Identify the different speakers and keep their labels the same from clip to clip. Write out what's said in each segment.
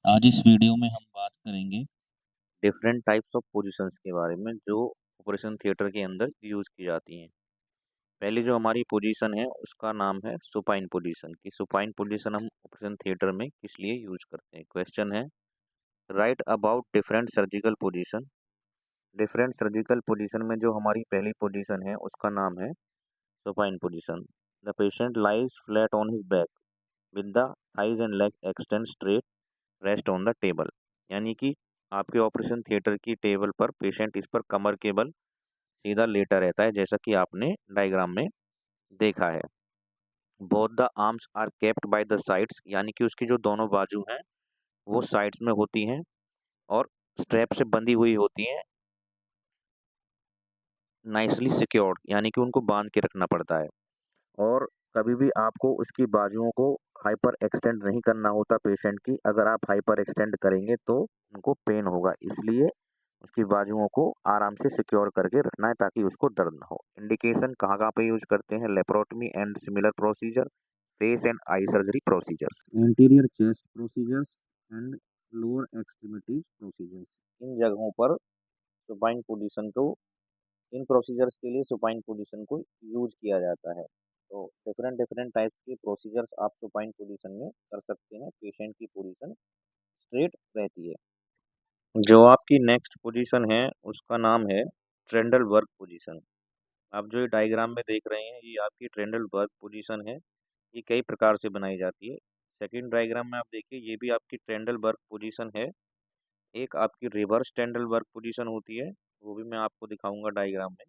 Speaker 1: आज इस वीडियो में हम बात करेंगे
Speaker 2: डिफरेंट टाइप्स ऑफ पोजीशंस के बारे में जो ऑपरेशन थिएटर के अंदर यूज की जाती हैं। पहली जो हमारी पोजीशन है उसका नाम है सुपाइन पोजीशन। की सुपाइन पोजीशन हम ऑपरेशन थिएटर में किस लिए यूज करते हैं। क्वेश्चन है, right about different surgical position. Different surgical position में जो हमारी पहली पोजीशन है उसका नाम है supine position. The patient lies flat on his back with the thighs and leg extend straight, rest on the table. यानी कि आपके ऑपरेशन थिएटर की टेबल पर पेशेंट इस पर कमर के बल सीधा लेटा रहता है, जैसा कि आपने डायग्राम में देखा है। Both the arms are kept by the sides, यानी कि उसकी जो दोनों बाजू हैं वो साइड्स में होती हैं और स्ट्रैप से बंधी हुई होती हैं। नाइसली सिक्योर्ड, यानी कि उनको बांध के रखना पड़ता है। और कभी भी आपको उसकी बाजुओं को हाइपर एक्सटेंड नहीं करना होता पेशेंट की। अगर आप हाइपर एक्सटेंड करेंगे तो उनको पेन होगा, इसलिए उसकी बाजुओं को आराम से सिक्योर करके रखना है ताकि उसको दर्द ना हो। इंडिकेशन कहाँ कहाँ पे यूज करते हैं? Laparotomy and similar procedure, face and eye surgery procedures, anterior chest procedures and lower extremities procedures. इन जगहों पर सुपाइन पोजीशन को, इन प्रोसीजर्स के लिए सुपाइन पोजीशन को यूज किया जाता है। तो डिफरेंट डिफरेंट टाइप्स के प्रोसीजर्स आप सुपाइन पोजीशन में कर सकते हैं। पेशेंट की पोजीशन स्ट्रेट रहती है। जो आपकी नेक्स्ट पोजीशन है उसका नाम है ट्रेंडल वर्क पोजीशन। आप जो ये डायग्राम में देख रहे हैं ये आपकी ट्रेंडल वर्क पोजीशन है। ये कई प्रकार से बनाई जाती है। सेकंड डायग्राम में आप देखिए, ये भी आपकी ट्रेंडल वर्क पोजीशन है। एक आपकी रिवर्स ट्रेंडल वर्क पोजीशन होती है, वो भी मैं आपको दिखाऊंगा डायग्राम में।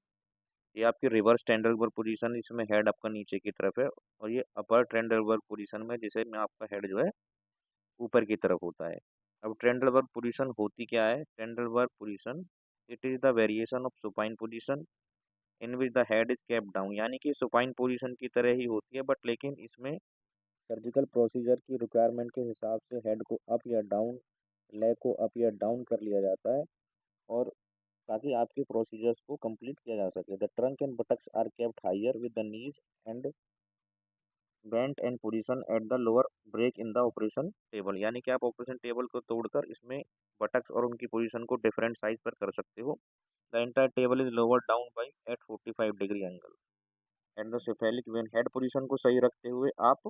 Speaker 2: ये आपकी रिवर्स टेंडर वर्क पोजीशन, इसमें हेड आपका नीचे की तरफ है। और ये अपर टेंडर वर्क पोजीशन में जिसे में आपका हेड जो है ऊपर की तरफ होता है। अब टेंडर वर्क पोजीशन होती क्या है? Tender work position, it is the variation of supine position in which the head is kept down. यानी कि सुपाइन पोजीशन की तरह ही होती है, बट लेकिन इसमें सर्जिकल प्रोसीजर की रिक्वायरमेंट के हिसाब से हेड को अप या डाउन, लेग को अप या डाउन कर लिया जाता है, और ताकि आपके प्रोसीजर्स को कंप्लीट किया जा सके। The trunk and buttocks are kept higher with the knees and bent and position at the lower break in the operation table. यानी कि आप ऑपरेशन टेबल को तोड़कर इसमें बटक्स और उनकी पोजीशन को डिफरेंट साइज पर कर सकते हो। The entire table is lower down by at 45 degree angle and the cephalic vein. Head position को सही रखते हुए आप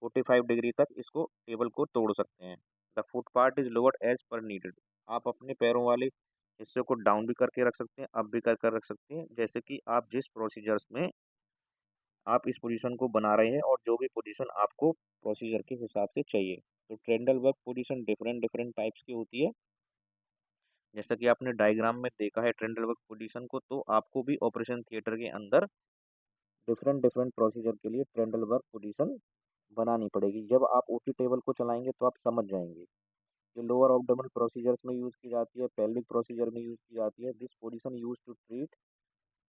Speaker 2: 45 डिग्री तक इसको टेबल को तोड़ सकते हैं। The foot part is lowered as per needed. आप अपने पैरों वाले हिस्से को डाउन भी करके रख सकते हैं, अप भी कर कर रख सकते हैं, जैसे कि आप जिस प्रोसीजर्स में आप इस पोजीशन को बना रहे हैं और जो भी पोजीशन आपको प्रोसीजर के हिसाब से चाहिए। तो Trendelenburg position different different types की होती है। जैसा कि आपने डायग्राम में देखा है ट्रेंडल वर्क पोजीशन को, तो आपको भी ऑपरेशन थिएटर के अंदर डिफरेंट डिफरेंट प्रोसीजर के लिए ट्रेंडल वर्क पोजीशन बनानी पड़ेगी। जब आप ओटी टेबल को चलाएंगे तो आप समझ जाएंगे। ये लोअर ऑब्डोमिनल प्रोसीजर्स में यूज की जाती है, पेल्विक प्रोसीजर में यूज की जाती है। This position use to treat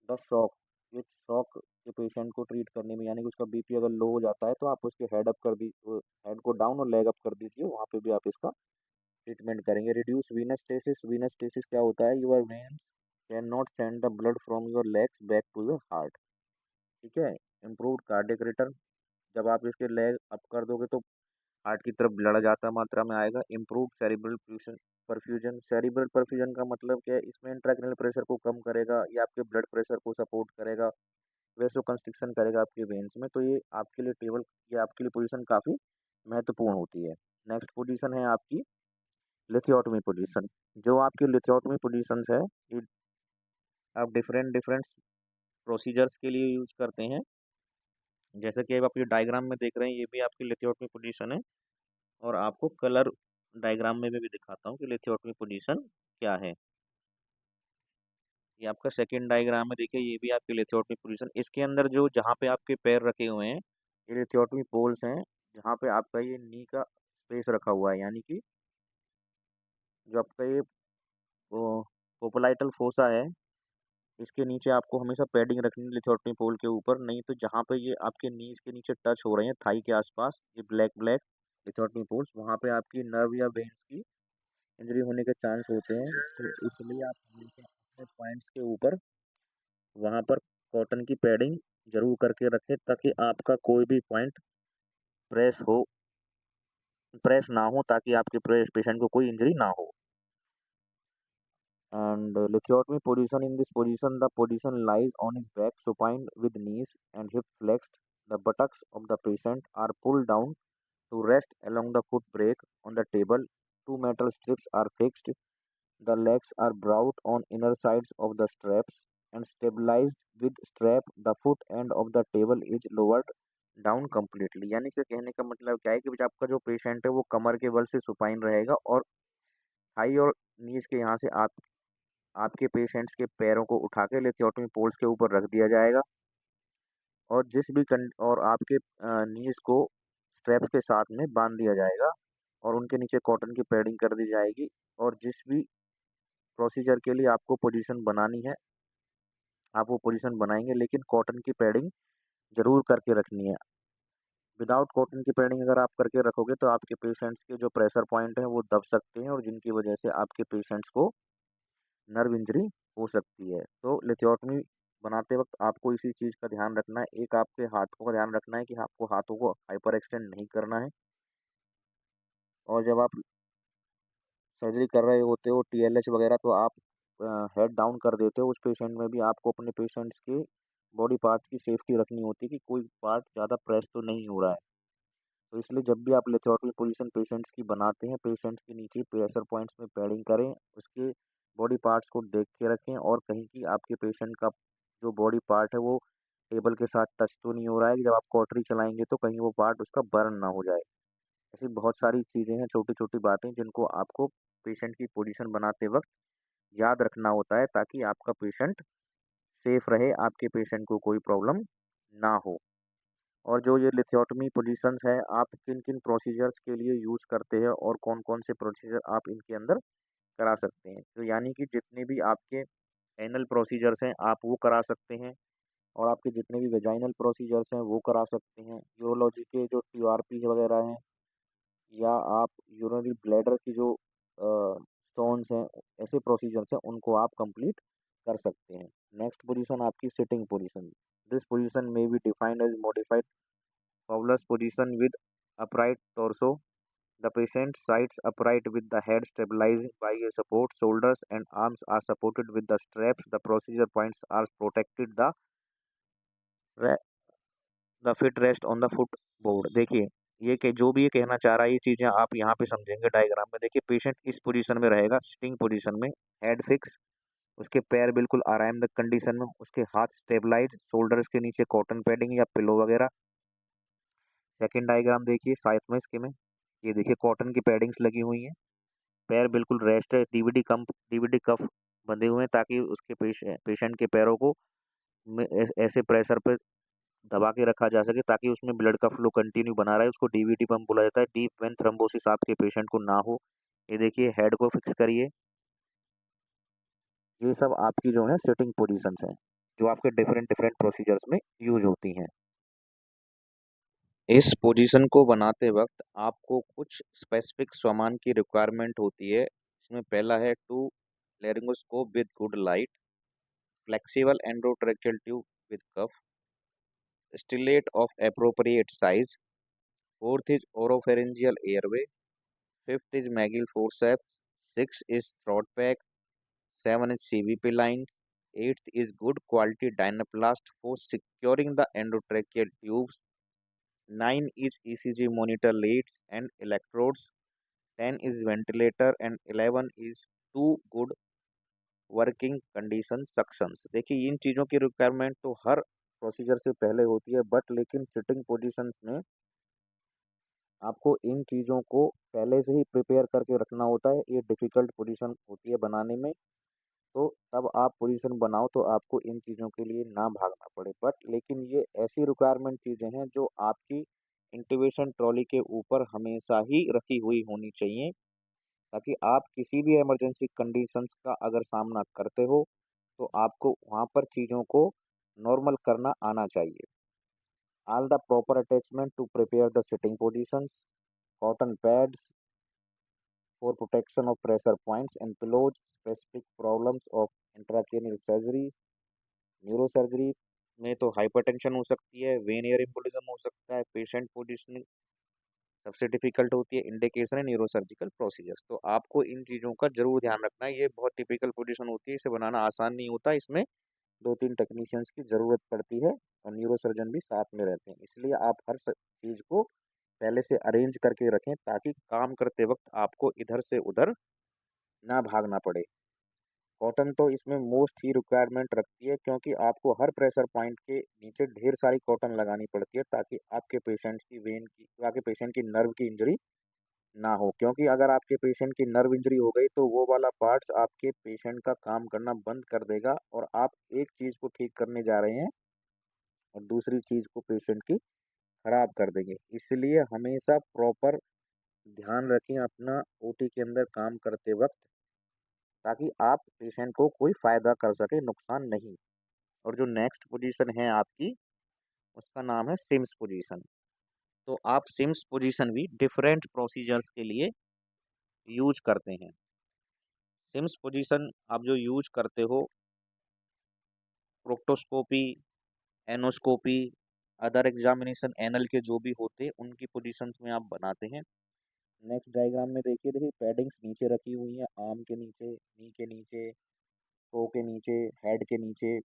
Speaker 2: the shock. ये शॉक के पेशेंट को ट्रीट करने में, यानी कि उसका बीपी अगर लो हो जाता है तो आप उसके हेड अप कर दी, हेड को डाउन और लेग अप कर दीजिए, वहाँ पे भी आप इसका ट्रीटमेंट करेंगे। Reduce venous stasis. Venous stasis क्या होता है? Your veins can not send the blood from your legs back to your heart. ठीक है। Improved cardiac return. जब आप इसके लेग अप कर दोगे तो हार्ट की तरफ ब्लड ज़्यादा मात्रा में आएगा। Improve cerebral perfusion. Cerebral perfusion का मतलब क्या है? इसमें इंट्राक्रैनियल प्रेशर को कम करेगा, ये आपके ब्लड प्रेशर को सपोर्ट करेगा, वेसो कंस्ट्रिक्शन करेगा आपके वेन्स में। तो ये आपके लिए टेबल, ये आपके लिए पोजीशन काफ़ी महत्वपूर्ण होती है। नेक्स्ट पोजीशन है आपकी लिथियोटमी पोजीशन। जो आपकी लिथियोटमी पोजीशन है ये आप डिफरेंट डिफरेंट प्रोसीजर्स के लिए यूज करते हैं। जैसे कि अब आप ये डायग्राम में देख रहे हैं, ये भी आपकी लिथियोटमी पोजीशन है। और आपको कलर डायग्राम में भी दिखाता हूँ कि लिथियोटमी पोजीशन क्या है। ये आपका सेकंड डायग्राम है, देखिए ये भी आपकी लिथियोटमी पोजीशन। इसके अंदर जो जहाँ पे आपके पैर रखे हुए हैं ये लिथियोटमी पोल्स हैं, जहाँ पे आपका ये नी का स्पेस रखा हुआ है। यानी कि जो आपका ये पोपोलाइटल फोसा है, इसके नीचे आपको हमेशा पैडिंग रखनी है लिथोटमी पोल के ऊपर। नहीं तो जहाँ पे ये आपके नीज के नीचे टच हो रहे हैं थाई के आसपास, ये ब्लैक ब्लैक लिथोटमी पोल्स, वहाँ पे आपकी नर्व या वेन्स की इंजरी होने के चांस होते हैं। तो इसलिए आप हमेशा अपने पॉइंट्स के ऊपर वहाँ पर कॉटन की पैडिंग जरूर करके रखें, ताकि आपका कोई भी पॉइंट प्रेस हो प्रेस ना हो ताकि आपके पेशेंट को कोई इंजरी ना हो। And lithotomy position, in this position, the position lies on his back supine with knees and hip flexed. The buttocks of the patient are pulled down to rest along the foot brake on the table. Two metal strips are fixed. The legs are brought on inner sides of the straps and stabilized with strap. The foot end of the table is lowered down completely. यानी कि कहने का मतलब क्या है कि आपका जो पेशेंट है वो कमर के बल से सुपाइन रहेगा और थाई और नीज के यहाँ से आपके पेशेंट्स के पैरों को उठा के लिथोटमी पोल्स के ऊपर रख दिया जाएगा और और आपके नीज को स्ट्रैप्स के साथ में बांध दिया जाएगा और उनके नीचे कॉटन की पैडिंग कर दी जाएगी। और जिस भी प्रोसीजर के लिए आपको पोजीशन बनानी है आप वो पोजीशन बनाएंगे, लेकिन कॉटन की पैडिंग जरूर करके रखनी है। विदाउट कॉटन की पैडिंग अगर आप करके रखोगे तो आपके पेशेंट्स के जो प्रेशर पॉइंट है वो दब सकते हैं और जिनकी वजह से आपके पेशेंट्स को नर्व इंजरी हो सकती है। तो लिथोटमी बनाते वक्त आपको इसी चीज़ का ध्यान रखना है। एक आपके हाथों का ध्यान रखना है कि आपको हाथों को हाइपर एक्सटेंड नहीं करना है। और जब आप सर्जरी कर रहे होते हो टीएलएच वगैरह तो आप हेड डाउन कर देते हो। उस पेशेंट में भी आपको अपने पेशेंट्स के बॉडी पार्ट्स की सेफ्टी रखनी होती है कि कोई पार्ट ज़्यादा प्रेस तो नहीं हो रहा है। तो इसलिए जब भी आप लिथोटमी पोजीशन पेशेंट्स की बनाते हैं, पेशेंट्स के नीचे प्रेशर पॉइंट्स में पैडिंग करें, उसके बॉडी पार्ट्स को देख के रखें और कहीं कि आपके पेशेंट का जो बॉडी पार्ट है वो टेबल के साथ टच तो नहीं हो रहा है कि जब आप कॉटरी चलाएंगे तो कहीं वो पार्ट उसका बर्न ना हो जाए। ऐसी बहुत सारी चीज़ें हैं, छोटी-छोटी बातें जिनको आपको पेशेंट की पोजीशन बनाते वक्त याद रखना होता है ताकि आपका पेशेंट सेफ रहे, आपके पेशेंट को कोई प्रॉब्लम ना हो। और जो ये लिथोटमी पोजीशंस है आप किन-किन प्रोसीजर्स के लिए यूज़ करते हैं और कौन-कौन से प्रोसीजर आप इनके अंदर करा सकते हैं। तो यानी कि जितने भी आपके एनल प्रोसीजर्स हैं आप वो करा सकते हैं और आपके जितने भी वेजाइनल प्रोसीजर्स हैं वो करा सकते हैं। यूरोलॉजी के जो टीआरपी वगैरह हैं या आप यूरिनरी ब्लैडर की जो स्टोन्स हैं, ऐसे प्रोसीजर्स हैं उनको आप कंप्लीट कर सकते हैं। नेक्स्ट पोजीशन आपकी सिटिंग पोजीशन। दिस पोजीशन में be defined as modified Fowler's position with upright torso. The patient sits upright with the head stabilized by a support. Shoulders and arms are supported with the straps. The procedure points are protected. The feet rest on the foot board. देखिए ये कि जो भी ये कहना चाह रहा है ये चीज़ें आप यहाँ पे समझेंगे डायग्राम में। देखिए पेशेंट इस पोजीशन में रहेगा, सिटिंग पोजीशन में, हेड फिक्स, उसके पैर बिल्कुल आरामदायक कंडीशन में, उसके हाथ स्टेबलाइज, शोल्डर्स के नीचे कॉटन पैडिंग या पिलो वगैरह। सेकंड डायग्राम देखिए साथ में इसके में, ये देखिए कॉटन की पैडिंग्स लगी हुई हैं, पैर बिल्कुल रेस्ट है, डीवीडी कफ बंधे हुए हैं ताकि उसके पेशेंट के पैरों को ऐसे प्रेशर पे दबा के रखा जा सके ताकि उसमें ब्लड का फ्लो कंटिन्यू बना रहे। उसको डीवीडी पंप बोला जाता है, डीप वेन थ्रोम्बोसिस आपके पेशेंट को ना हो। ये देखिए हेड को फिक्स करिए। ये सब आपकी जो है सिटिंग पोजीशंस हैं जो आपके डिफरेंट डिफरेंट प्रोसीजर्स में यूज होती हैं। इस पोजीशन को बनाते वक्त आपको कुछ स्पेसिफिक सामान की रिक्वायरमेंट होती है। इसमें पहला है two laryngoscope with good light, flexible endotracheal tube with cuff, stylet of appropriate size, fourth is oropharyngeal airway, fifth is Magill forceps, six is throat pack, seven is CVP lines, eighth is good quality dynaplast for securing the endotracheal tubes, 9 is ECG monitor leads and electrodes, 10 is ventilator and 11 is two good working condition suctions। देखिए इन चीज़ों की requirement तो हर procedure से पहले होती है but लेकिन sitting positions में आपको इन चीज़ों को पहले से ही प्रिपेयर करके रखना होता है। ये डिफ़िकल्ट पोजीशन होती है बनाने में, तो तब आप पोजीशन बनाओ तो आपको इन चीज़ों के लिए ना भागना पड़े। बट लेकिन ये ऐसी रिक्वायरमेंट चीज़ें हैं जो आपकी इंट्यूबेशन ट्रॉली के ऊपर हमेशा ही रखी हुई होनी चाहिए ताकि आप किसी भी इमरजेंसी कंडीशंस का अगर सामना करते हो तो आपको वहाँ पर चीज़ों को नॉर्मल करना आना चाहिए। All the proper attachment to prepare the sitting positions, cotton pads for protection of pressure points and pillows, specific problems of intracranial surgery, neurosurgery में तो हाइपरटेंशन हो सकती है, वेन एयर एम्बोलिज्म हो सकता है, पेशेंट पोजीशनिंग सबसे डिफिकल्ट होती है इंडिकेशन एंड न्यूरोसर्जिकल प्रोसीजर्स। तो आपको इन चीज़ों का ज़रूर ध्यान रखना है। ये बहुत टिपिकल पोजीशन होती है, इसे बनाना आसान नहीं होता। इसमें 2-3 टेक्नीशियंस की ज़रूरत पड़ती है और न्यूरोसर्जन भी साथ में रहते हैं। इसलिए आप हर चीज़ को पहले से अरेंज करके रखें ताकि काम करते वक्त आपको इधर से उधर ना भागना पड़े। कॉटन तो इसमें मोस्ट ही रिक्वायरमेंट रखती है क्योंकि आपको हर प्रेशर पॉइंट के नीचे ढेर सारी कॉटन लगानी पड़ती है ताकि आपके पेशेंट की नर्व की इंजरी ना हो। क्योंकि अगर आपके पेशेंट की नर्व इंजरी हो गई तो वो वाला पार्ट्स आपके पेशेंट का काम करना बंद कर देगा और आप एक चीज़ को ठीक करने जा रहे हैं और दूसरी चीज़ को पेशेंट की खराब कर देंगे। इसलिए हमेशा प्रॉपर ध्यान रखें अपना ओटी के अंदर काम करते वक्त ताकि आप पेशेंट को कोई फ़ायदा कर सके, नुकसान नहीं। और जो नेक्स्ट पोजीशन है आपकी, उसका नाम है सिम्स पोजीशन। तो आप सिम्स पोजीशन भी डिफरेंट प्रोसीजर्स के लिए यूज करते हैं। सिम्स पोजीशन आप जो यूज करते हो, proctoscopy, anoscopy, other examination anal के जो भी होते हैं उनकी पोजीशंस में आप बनाते हैं। नेक्स्ट डायग्राम में देखिए पैडिंग्स नीचे रखी हुई हैं, आर्म के नीचे, नी के नीचे, टो के नीचे, हेड के नीचे।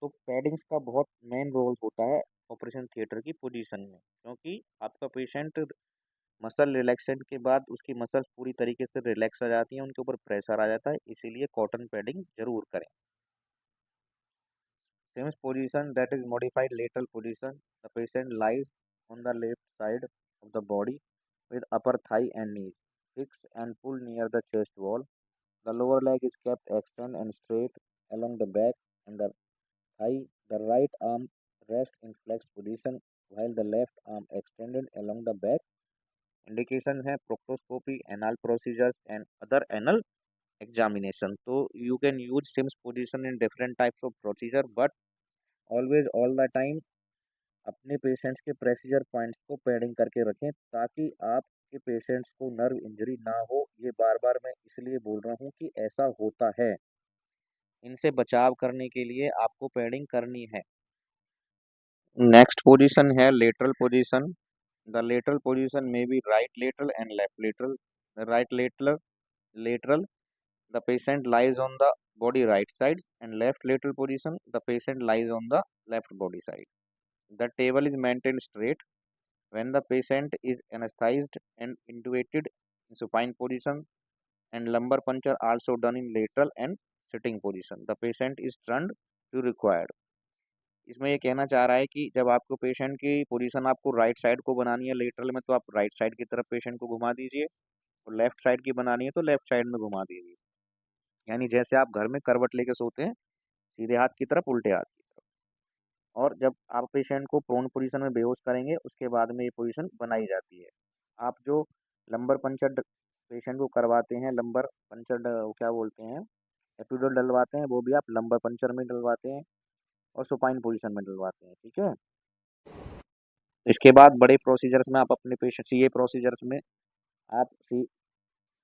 Speaker 2: तो पैडिंग्स का बहुत मेन रोल होता है ऑपरेशन थिएटर की पोजीशन में, क्योंकि आपका पेशेंट मसल रिलैक्सेशन के बाद उसकी मसल्स पूरी तरीके से रिलैक्स आ जाती हैं, उनके ऊपर प्रेशर आ जाता है, इसीलिए कॉटन पैडिंग जरूर करें। Seems position, that is modified lateral position. The patient lies on the left side of the body with upper thigh and knees fixed and pulled near the chest wall. The lower leg is kept extended and straight along the back and the thigh. The right arm rests in flexed position while the left arm extended along the back. Indication है proctoscopy, anal procedures and other anal examination. So you can use Sims position in different types of procedure, but always all the time अपने patients के प्रेसीजर points को padding करके रखें ताकि आपके patients को nerve injury ना हो। ये बार बार मैं इसलिए बोल रहा हूँ कि ऐसा होता है, इनसे बचाव करने के लिए आपको पैडिंग करनी है। नेक्स्ट पोजीशन है lateral position. The lateral position में be right lateral and left lateral. Right lateral the patient lies on the body right side, and left lateral position the patient lies on the left body side. The table is maintained straight when the patient is anesthetized and intubated in supine position, and lumbar puncture also done in lateral and sitting position. The patient is turned to required. इसमें ये कहना चाह रहा है कि जब आपको patient की पोजीशन आपको राइट साइड को बनानी है लेटरल में, तो आप राइट साइड की तरफ पेशेंट को घुमा दीजिए, और लेफ्ट साइड की बनानी है तो लेफ्ट साइड में घुमा दीजिए। यानी जैसे आप घर में करवट लेके सोते हैं, सीधे हाथ की तरफ, उल्टे हाथ की तरफ। और जब आप पेशेंट को प्रोन पोजीशन में बेहोश करेंगे उसके बाद में ये पोजीशन बनाई जाती है। आप जो लंबर पंचर पेशेंट को करवाते हैं, लंबर पंचर क्या बोलते हैं, एपिडुरल डलवाते हैं, वो भी आप लंबर पंचर में डलवाते हैं और सुपाइन पोजीशन में डलवाते हैं। ठीक है। इसके बाद बड़े प्रोसीजर्स में आप अपने पेशेंट ये प्रोसीजर्स में आप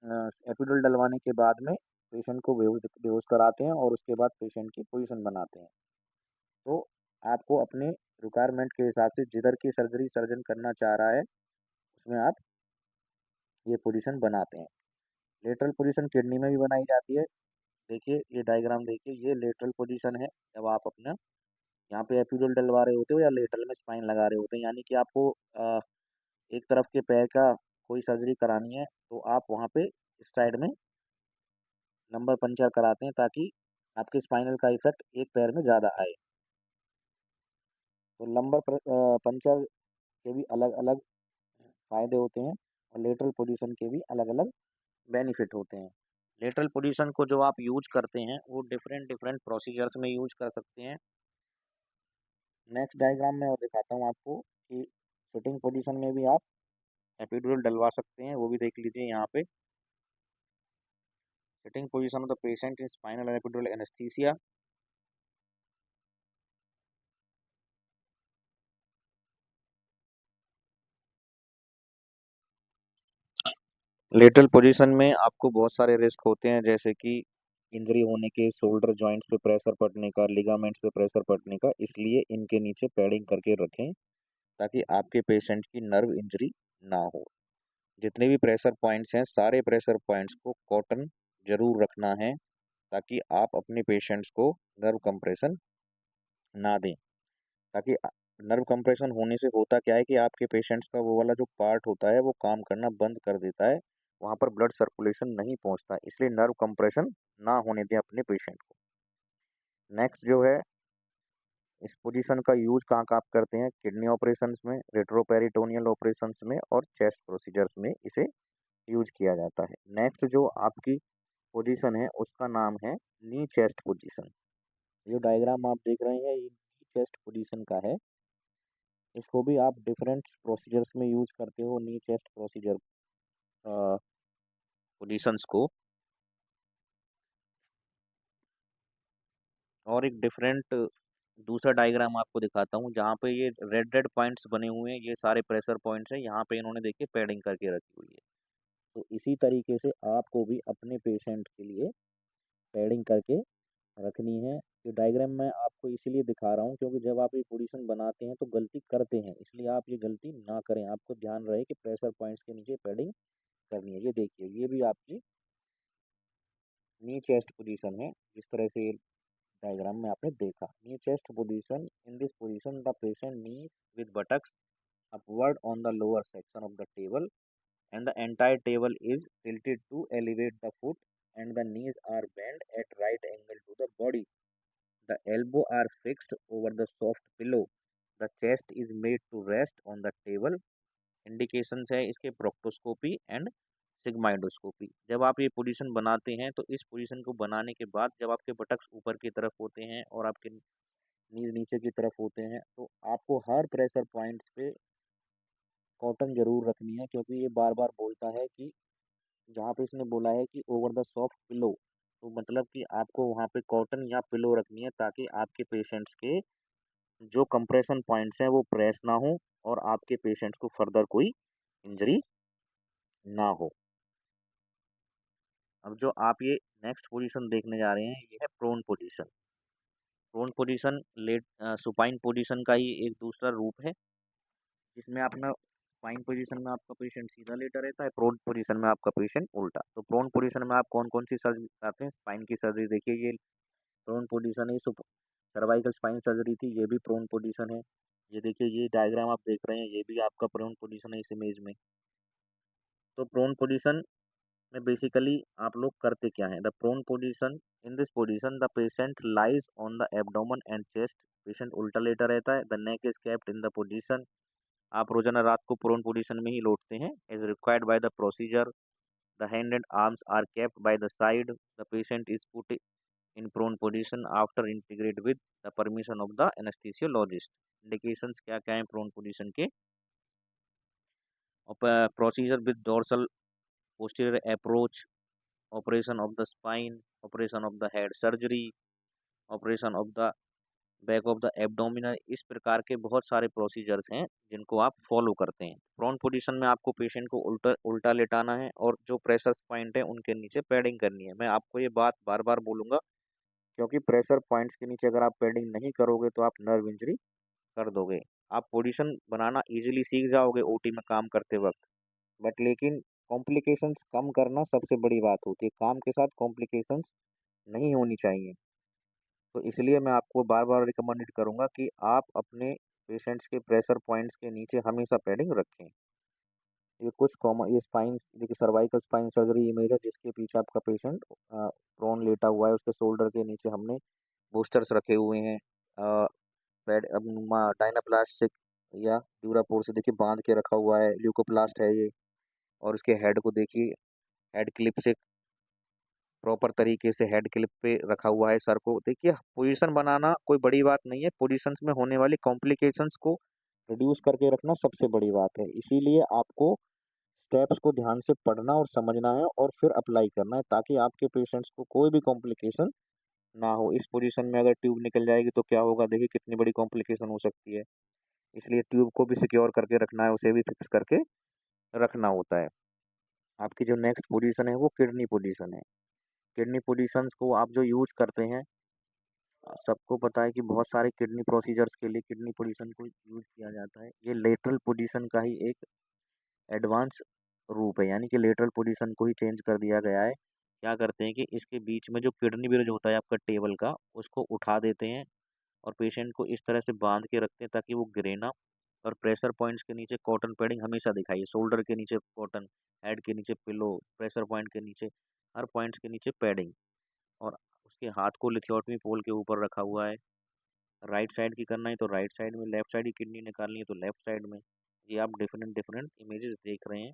Speaker 2: एपिडुरल डलवाने के बाद में पेशेंट को बेहोश बेहोश कराते हैं और उसके बाद पेशेंट की पोजीशन बनाते हैं। तो आपको अपने रिक्वायरमेंट के हिसाब से जिधर की सर्जरी सर्जन करना चाह रहा है उसमें आप ये पोजीशन बनाते हैं। लेटरल पोजीशन किडनी में भी बनाई जाती है। देखिए ये डायग्राम देखिए, ये लेटरल पोजीशन है जब आप अपना यहाँ पे एपिड्यूरल डलवा रहे होते हो या लेटरल में स्पाइन लगा रहे होते हैं, यानी कि आपको एक तरफ के पैर का कोई सर्जरी करानी है तो आप वहाँ पे इस साइड में लंबर पंचर कराते हैं ताकि आपके स्पाइनल का इफेक्ट एक पैर में ज़्यादा आए। तो लंबर पंचर के भी अलग अलग फायदे होते हैं और लेटरल पोजीशन के भी अलग अलग बेनिफिट होते हैं। लेटरल पोजीशन को जो आप यूज करते हैं वो डिफरेंट डिफरेंट प्रोसीजर्स में यूज कर सकते हैं। नेक्स्ट डायग्राम में और दिखाता हूँ आपको कि सिटिंग पोजीशन में भी आप एपिड्यूरल डलवा सकते हैं, वो भी देख लीजिए यहाँ पे। Sitting position of the patient in spinal and epidural anaesthesia. Lateral position में आपको बहुत सारे रिस्क होते हैं, जैसे कि इंजरी होने के, शोल्डर जॉइंट्स पे प्रेशर पड़ने का, लिगामेंट्स पे प्रेशर पड़ने का, इसलिए इनके नीचे पैडिंग करके रखें ताकि आपके पेशेंट की नर्व इंजरी ना हो। जितने भी प्रेशर पॉइंट्स हैं, सारे प्रेशर पॉइंट्स को कॉटन ज़रूर रखना है, ताकि आप अपने पेशेंट्स को नर्व कंप्रेशन ना दें। ताकि नर्व कंप्रेशन होने से होता क्या है कि आपके पेशेंट्स का वो वाला जो पार्ट होता है, वो काम करना बंद कर देता है, वहाँ पर ब्लड सर्कुलेशन नहीं पहुँचता, इसलिए नर्व कंप्रेशन ना होने दें अपने पेशेंट को। नेक्स्ट जो है, इस पोजीशन का यूज़ कहाँ-कहाँ आप करते हैं? किडनी ऑपरेशंस में, रेट्रोपेरिटोनियल ऑपरेशंस में और चेस्ट प्रोसीजर्स में इसे यूज़ किया जाता है। नेक्स्ट जो आपकी पोजीशन है, उसका नाम है नी चेस्ट पोजीशन। ये डायग्राम आप देख रहे हैं, ये नी चेस्ट पोजीशन का है। इसको भी आप डिफरेंट प्रोसीजर्स में यूज़ करते हो, नी चेस्ट प्रोसीजर पोजीशंस को। और एक डिफरेंट दूसरा डायग्राम आपको दिखाता हूँ, जहाँ पे ये रेड रेड पॉइंट्स बने हुए हैं, ये सारे प्रेशर पॉइंट्स हैं, यहाँ पे इन्होंने देखिए पैडिंग करके रखी हुई है। तो इसी तरीके से आपको भी अपने पेशेंट के लिए पैडिंग करके रखनी है। ये डायग्राम मैं आपको इसीलिए दिखा रहा हूँ, क्योंकि जब आप ये पोजीशन बनाते हैं तो गलती करते हैं, इसलिए आप ये गलती ना करें। आपको ध्यान रहे कि प्रेशर पॉइंट्स के नीचे पैडिंग करनी है। ये देखिए, ये भी आपकी नी चेस्ट पोजीशन है, जिस तरह से डायग्राम में आपने देखा। नी chest position, in this position the patient knee with buttocks upward on the lower section of the table, and the entire table is tilted to elevate the foot, and the knees are bent at right angle to the body. The elbow are fixed over the soft pillow. The chest is made to rest on the table. Indications है इसके proctoscopy and sigmoidoscopy. जब आप ये position बनाते हैं, तो इस position को बनाने के बाद जब आपके बटक्स ऊपर की तरफ होते हैं और आपके नीज नीचे की तरफ होते हैं, तो आपको हर प्रेशर पॉइंट्स पे कॉटन ज़रूर रखनी है, क्योंकि ये बार-बार बोलता है कि जहाँ पे इसने बोला है कि ओवर द सॉफ्ट पिलो, तो मतलब कि आपको वहाँ पे कॉटन या पिलो रखनी है, ताकि आपके पेशेंट्स के जो कंप्रेशन पॉइंट्स हैं वो प्रेस ना हो और आपके पेशेंट्स को फर्दर कोई इंजरी ना हो। अब जो आप ये नेक्स्ट पोजीशन देखने जा रहे हैं, ये है prone position. Prone position supine position का ही एक दूसरा रूप है, जिसमें अपना स्पाइन पोजीशन में आपका पेशेंट सीधा लेटा रहता है, प्रोन पोजीशन में आपका पेशेंट उल्टा। तो प्रोन पोजीशन में आप कौन-कौन सी सर्जरी कराते हैं? स्पाइन की सर्जरी। देखिए, ये प्रोन पोजीशन है, सर्वाइकल स्पाइन सर्जरी थी, ये भी प्रोन पोजीशन है। ये देखिए, ये डायग्राम आप देख रहे हैं, ये भी आपका प्रोन पोजीशन है इस इमेज में। तो प्रोन पोजीशन में बेसिकली आप लोग करते क्या हैं? The prone position, in this position the patient lies on the abdomen and chest. Patient उल्टा लेटा रहता है। The neck is kept in the position. आप रोजाना रात को प्रोन पोजीशन में ही लौटते हैं। As required by the procedure, the hand and arms are kept by the side. The patient is put in prone position after integrate with the permission of the anaesthesiologist. Indications क्या-क्या हैं prone position के? Procedure with dorsal posterior approach, operation of the spine, operation of the head surgery, operation of the back of the abdominal. इस प्रकार के बहुत सारे procedures हैं जिनको आप फॉलो करते हैं। प्रोन पोजीशन में आपको पेशेंट को उल्टा उल्टा लेटाना है और जो प्रेशर पॉइंट है उनके नीचे पैडिंग करनी है। मैं आपको ये बात बार बार बोलूंगा, क्योंकि प्रेशर पॉइंट्स के नीचे अगर आप पैडिंग नहीं करोगे तो आप नर्व इंजरी कर दोगे। आप पोजीशन बनाना इजीली सीख जाओगे ओटी में काम करते वक्त, बट लेकिन कॉम्प्लिकेशंस कम करना सबसे बड़ी बात होती है। काम के साथ कॉम्प्लिकेशंस नहीं होनी चाहिए। तो इसलिए मैं आपको बार-बार रिकमेंडेड करूँगा कि आप अपने पेशेंट्स के प्रेशर पॉइंट्स के नीचे हमेशा पैडिंग रखें। ये कुछ कॉमन, ये स्पाइन्स देखिए, सर्वाइकल स्पाइन सर्जरी इमेज है, जिसके पीछे आपका पेशेंट प्रोन लेटा हुआ है, उसके शोल्डर के नीचे हमने बूस्टर्स रखे हुए हैं। पैड डायनाप्लास्टिक या ड्यूरापोर से देखिए बांध के रखा हुआ है, ल्यूकोप्लास्ट है ये। और उसके हेड को देखिए, हेड क्लिप से प्रॉपर तरीके से हेड क्लिप पे रखा हुआ है सर को। देखिए, पोजीशन बनाना कोई बड़ी बात नहीं है, पोजीशंस में होने वाली कॉम्प्लिकेशंस को रिड्यूस करके रखना सबसे बड़ी बात है। इसीलिए आपको स्टेप्स को ध्यान से पढ़ना और समझना है और फिर अप्लाई करना है, ताकि आपके पेशेंट्स को कोई भी कॉम्प्लिकेशन ना हो। इस पोजीशन में अगर ट्यूब निकल जाएगी तो क्या होगा? देखिए कितनी बड़ी कॉम्प्लिकेशन हो सकती है। इसलिए ट्यूब को भी सिक्योर करके रखना है, उसे भी फिक्स करके रखना होता है। आपकी जो नेक्स्ट पोजीशन है वो किडनी पोजीशन है। किडनी पोजीशंस को आप जो यूज़ करते हैं, सबको पता है कि बहुत सारे किडनी प्रोसीजर्स के लिए किडनी पोजीशन को यूज़ किया जाता है। ये लेटरल पोजीशन का ही एक एडवांस रूप है, यानी कि लेटरल पोजीशन को ही चेंज कर दिया गया है। क्या करते हैं कि इसके बीच में जो किडनी ब्रिज होता है आपका टेबल का, उसको उठा देते हैं और पेशेंट को इस तरह से बांध के रखते हैं ताकि वो गिरे ना। और प्रेशर पॉइंट्स के नीचे कॉटन पैडिंग हमेशा दिखाइए। शोल्डर के नीचे कॉटन, हेड के नीचे पिलो, प्रेशर पॉइंट के नीचे, हर पॉइंट्स के नीचे पैडिंग। और उसके हाथ को लिथियोटमी पोल के ऊपर रखा हुआ है। राइट साइड की करना है तो राइट साइड में, लेफ्ट साइड की किडनी निकालनी है तो लेफ्ट साइड में। ये आप डिफरेंट डिफरेंट इमेजेस देख रहे हैं।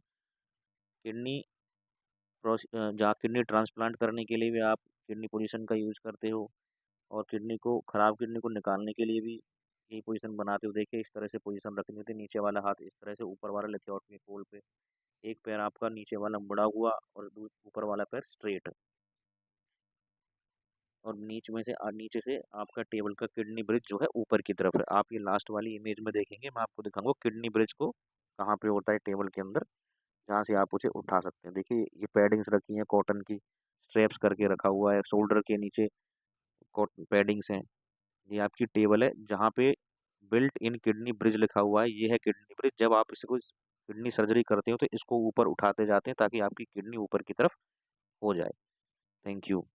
Speaker 2: किडनी जहाँ किडनी ट्रांसप्लांट करने के लिए भी आप किडनी पोजीशन का यूज़ करते हो, और किडनी को, खराब किडनी को निकालने के लिए भी यही पोजीशन बनाते हो। देखिए इस तरह से पोजीशन रखनी होती है। नीचे वाला हाथ इस तरह से, ऊपर वाला लिथियोटमी पोल पे, एक पैर आपका नीचे वाला मुड़ा हुआ और ऊपर वाला पैर स्ट्रेट, और नीचे से आपका टेबल का किडनी ब्रिज जो है ऊपर की तरफ है। आप ये लास्ट वाली इमेज में देखेंगे, मैं आपको दिखाऊंगा किडनी ब्रिज को कहाँ पे होता है टेबल के अंदर, जहाँ से आप उसे उठा सकते हैं। देखिए ये पैडिंग्स रखी हैं कॉटन की, स्ट्रेप्स करके रखा हुआ है। शोल्डर के नीचे कॉटन पैडिंग्स हैं। ये आपकी टेबल है जहाँ पे बिल्ट इन किडनी ब्रिज लिखा हुआ है। ये है किडनी ब्रिज। जब आप इसको किडनी सर्जरी करते हो तो इसको ऊपर उठाते जाते हैं ताकि आपकी किडनी ऊपर की तरफ हो जाए। Thank you.